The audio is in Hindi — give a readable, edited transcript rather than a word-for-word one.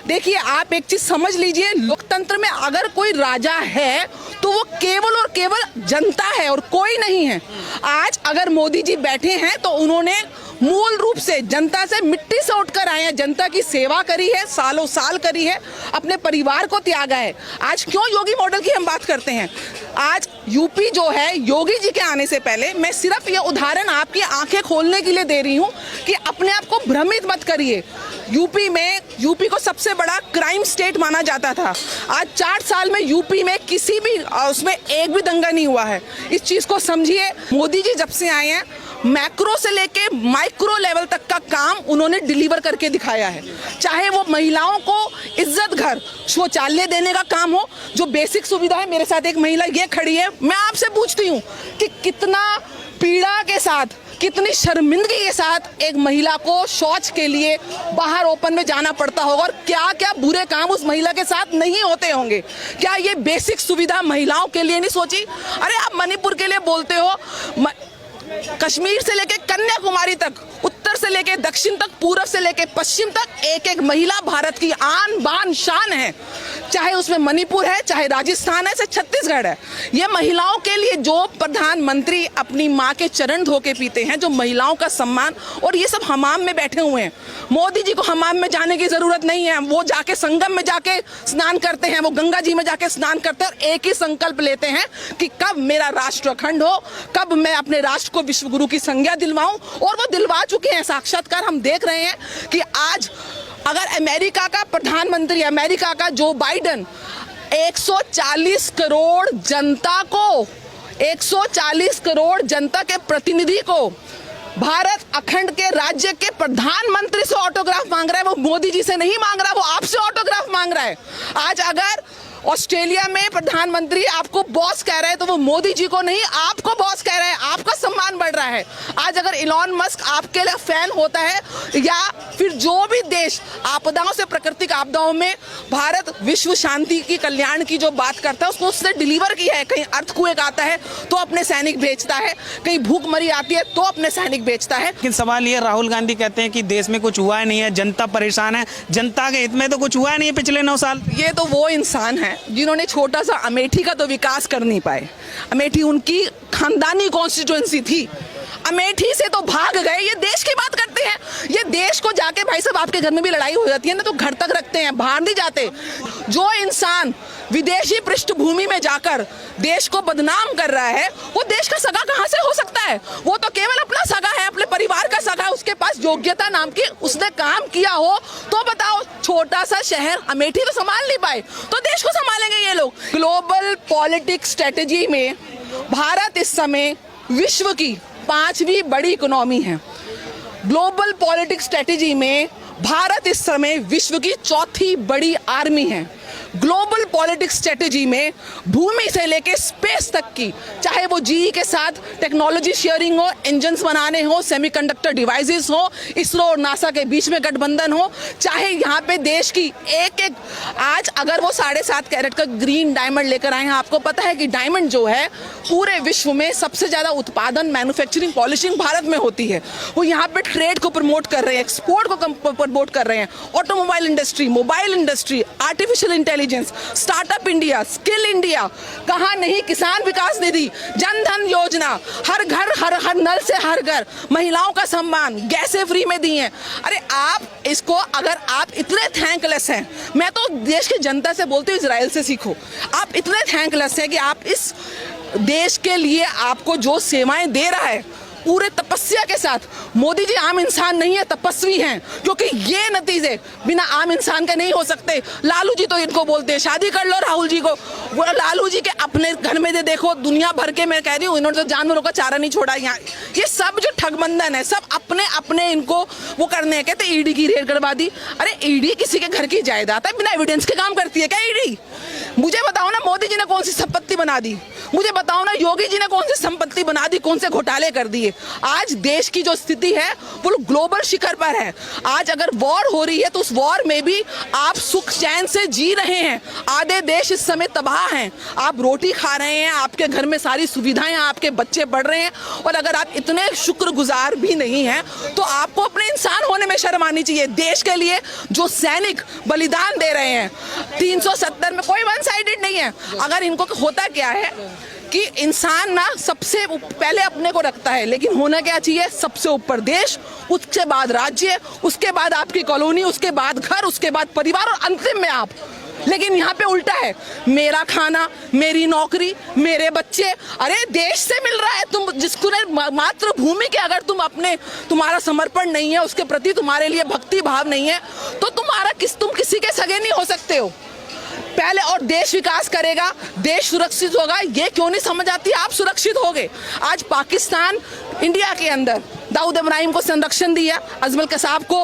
देखिए, आप एक चीज समझ लीजिए, लोकतंत्र में अगर कोई राजा है तो वो केवल और केवल जनता है और कोई नहीं है। आज अगर मोदी जी बैठे हैं तो उन्होंने मूल रूप से जनता से मिट्टी से उठकर आए हैं, जनता की सेवा करी है, सालों साल करी है, अपने परिवार को त्यागा है। आज क्यों योगी मॉडल की हम बात करते हैं? आज यूपी जो है, योगी जी के आने से पहले, मैं सिर्फ ये उदाहरण आपकी आंखें खोलने के लिए दे रही हूँ कि अपने आप को भ्रमित मत करिए। यूपी को सबसे बड़ा क्राइम स्टेट माना जाता था। आज 4 साल में यूपी में किसी भी उसमें एक भी दंगा नहीं हुआ है। इस चीज को समझिए। मोदी जी जब से आए हैं, मैक्रो से लेके माइक्रो लेवल तक का काम उन्होंने डिलीवर करके दिखाया है। चाहे वो महिलाओं को इज्जत घर शौचालय देने का काम हो, जो बेसिक सुविधा है। मेरे साथ एक महिला ये खड़ी है, मैं आपसे पूछती हूँ कि कितना पीड़ा के साथ, कितनी शर्मिंदगी के साथ एक महिला को शौच के लिए बाहर ओपन में जाना पड़ता होगा और क्या क्या बुरे काम उस महिला के साथ नहीं होते होंगे। क्या ये बेसिक सुविधा महिलाओं के लिए नहीं सोची? अरे आप मणिपुर के लिए बोलते हो, कश्मीर से लेके कन्याकुमारी तक, उत्तर से लेके दक्षिण तक, पूर्व से लेके पश्चिम तक एक एक महिला भारत की आन बान शान है। चाहे उसमें मणिपुर है, चाहे राजस्थान है, चाहे छत्तीसगढ़ है। ये महिलाओं के लिए जो प्रधानमंत्री अपनी माँ के चरण धो के पीते हैं, जो महिलाओं का सम्मान, और ये सब हमाम में बैठे हुए हैं। मोदी जी को हमाम में जाने की जरूरत नहीं है। वो जाके संगम में जाके स्नान करते हैं, वो गंगा जी में जाके स्नान करते हैं और एक ही संकल्प लेते हैं कि कब मेरा राष्ट्र अखंड हो, कब मैं अपने राष्ट्र को विश्व गुरु की संज्ञा दिलवाऊं। और वो दिलवा चुके हैं। साक्षात्कार हम देख रहे हैं कि आज अगर अमेरिका का प्रधानमंत्री, अमेरिका का जो बाइडेन 140 करोड़ जनता को, 140 करोड़ जनता के प्रतिनिधि को भारत अखंड के राज्य के प्रधानमंत्री से ऑटोग्राफ मांग रहा है, वो मोदी जी से नहीं मांग रहा, वो आपसे ऑटोग्राफ मांग रहा है। आज अगर ऑस्ट्रेलिया में प्रधानमंत्री आपको बॉस कह रहा है तो वो मोदी जी को नहीं, आपको बॉस कह रहा है, आपका सम्मान बढ़ रहा है। आज अगर इलॉन मस्क आपके लिए फैन होता है, या फिर जो भी देश आपदाओं से, प्राकृतिक आपदाओं में भारत विश्व शांति की, कल्याण की जो बात करता है, उसको उसने डिलीवर किया है। कहीं अर्थक्वेक आता है तो अपने सैनिक भेजता है, कहीं भूखमरी आती है तो अपने सैनिक भेजता है। लेकिन सवाल ये, राहुल गांधी कहते हैं कि देश में कुछ हुआ नहीं है, जनता परेशान है, जनता के हित में तो कुछ हुआ नहीं है पिछले 9 साल। ये तो वो इंसान है जिन्होंने छोटा सा अमेठी का तो विकास कर नहीं पाए। अमेठी उनकी खानदानी कॉन्स्टिट्यूएंसी थी, अमेठी से तो भाग गए। ये देश की बात करते हैं। ये देश को जाके, भाई साहब आपके घर में भी लड़ाई हो जाती है ना, तो घर तक रखते हैं, बाहर नहीं जाते। जो इंसान विदेशी पृष्ठभूमि में जाकर देश को बदनाम कर रहा है, वो देश का सगा कहां से हो सकता है? वो तो केवल अपना सगा है, अपने परिवार का सगा है। उसके पास योग्यता नाम की, उसने काम किया हो तो बताओ। छोटा सा शहर अमेठी तो संभाल नहीं पाए, तो देश को संभालेंगे ये लोग। ग्लोबल पॉलिटिक्स स्ट्रेटेजी में भारत इस समय विश्व की 5वीं बड़ी इकोनॉमी है। ग्लोबल पॉलिटिक्स स्ट्रेटेजी में भारत इस समय विश्व की 4थी बड़ी आर्मी है। ग्लोबल पॉलिटिक्स स्ट्रेटेजी में भूमि से लेके स्पेस तक की, चाहे वो जीई के साथ टेक्नोलॉजी शेयरिंग हो, इंजन्स बनाने हो, सेमीकंडक्टर डिवाइसेस हो, इसरो और नासा के बीच में गठबंधन हो, चाहे यहाँ पे देश की एक एक, आज अगर वो 7.5 कैरेट का ग्रीन डायमंड लेकर आए हैं, आपको पता है कि डायमंड जो है पूरे विश्व में सबसे ज्यादा उत्पादन, मैन्युफैक्चरिंग, पॉलिशिंग भारत में होती है। वो यहाँ पे ट्रेड को प्रमोट कर रहे हैं, एक्सपोर्ट को प्रमोट कर रहे हैं। Automobile industry, mobile industry, artificial intelligence, startup India, skill India, कहां नहीं किसान विकास निधि, जन धन योजना, हर घर हर नल से हर घर, महिलाओं का सम्मान, गैसें फ्री में दी हैं। अरे आप इसको, अगर आप इतने थैंकलेस हैं, मैं तो देश की जनता से बोलती हूँ, इजराइल से सीखो। आप इतने थैंकलेस हैं कि आप इस देश के लिए आपको जो सेवाएं दे रहा है पूरे तपस्या के साथ, मोदी जी आम इंसान नहीं है, तपस्वी हैं, क्योंकि ये नतीजे बिना आम इंसान के नहीं हो सकते। लालू जी तो इनको बोलते हैं शादी कर लो राहुल जी को, वो लालू जी के अपने घर में दे देखो, दुनिया भर के, मैं कह रही हूँ, इन्होंने तो जानवरों का चारा नहीं छोड़ा यहाँ। ये सब जो ठगबंधन है, सब अपने अपने इनको वो करने हैं। कहते ईडी की रेड करवा दी। अरे ईडी किसी के घर की जायदाद है, बिना एविडेंस के काम करती है क्या ईडी? मुझे बताओ ना, मोदी जी ने कौन सी संपत्ति बना दी? मुझे बताओ ना, योगी जी ने कौन सी संपत्ति बना दी, कौन से घोटाले कर दिए? आज देश की जो स्थिति है वो ग्लोबल शिखर पर है। आज अगर वॉर हो रही है तो उस वॉर में भी आप सुख चैन से जी रहे हैं। आधे देश इस समय तबाह हैं, आप रोटी खा रहे हैं, आपके घर में सारी सुविधाएं, आपके बच्चे पढ़ रहे हैं। और अगर आप इतने शुक्रगुजार भी नहीं हैं तो आपको अपने इंसान होने में शर्म आनी चाहिए। देश के लिए जो सैनिक बलिदान दे रहे हैं 370 में, कोई वन साइडेड नहीं है। अगर इनको होता क्या है कि इंसान ना सबसे पहले अपने को रखता है, लेकिन होना क्या चाहिए? सबसे ऊपर देश, उसके बाद राज्य, उसके बाद आपकी कॉलोनी, उसके बाद घर, उसके बाद परिवार और अंतिम में आप। लेकिन यहाँ पे उल्टा है, मेरा खाना, मेरी नौकरी, मेरे बच्चे। अरे देश से मिल रहा है, तुम जिसको मातृभूमि के अगर तुम्हारा समर्पण नहीं है, उसके प्रति तुम्हारे लिए भक्ति भाव नहीं है, तो तुम किसी के सगे नहीं हो सकते हो पहले। और देश विकास करेगा, देश सुरक्षित होगा, ये क्यों नहीं समझ आती? आप सुरक्षित होगे। आज पाकिस्तान इंडिया के अंदर दाऊद इब्राहिम को संरक्षण दिया, अजमल कसाब को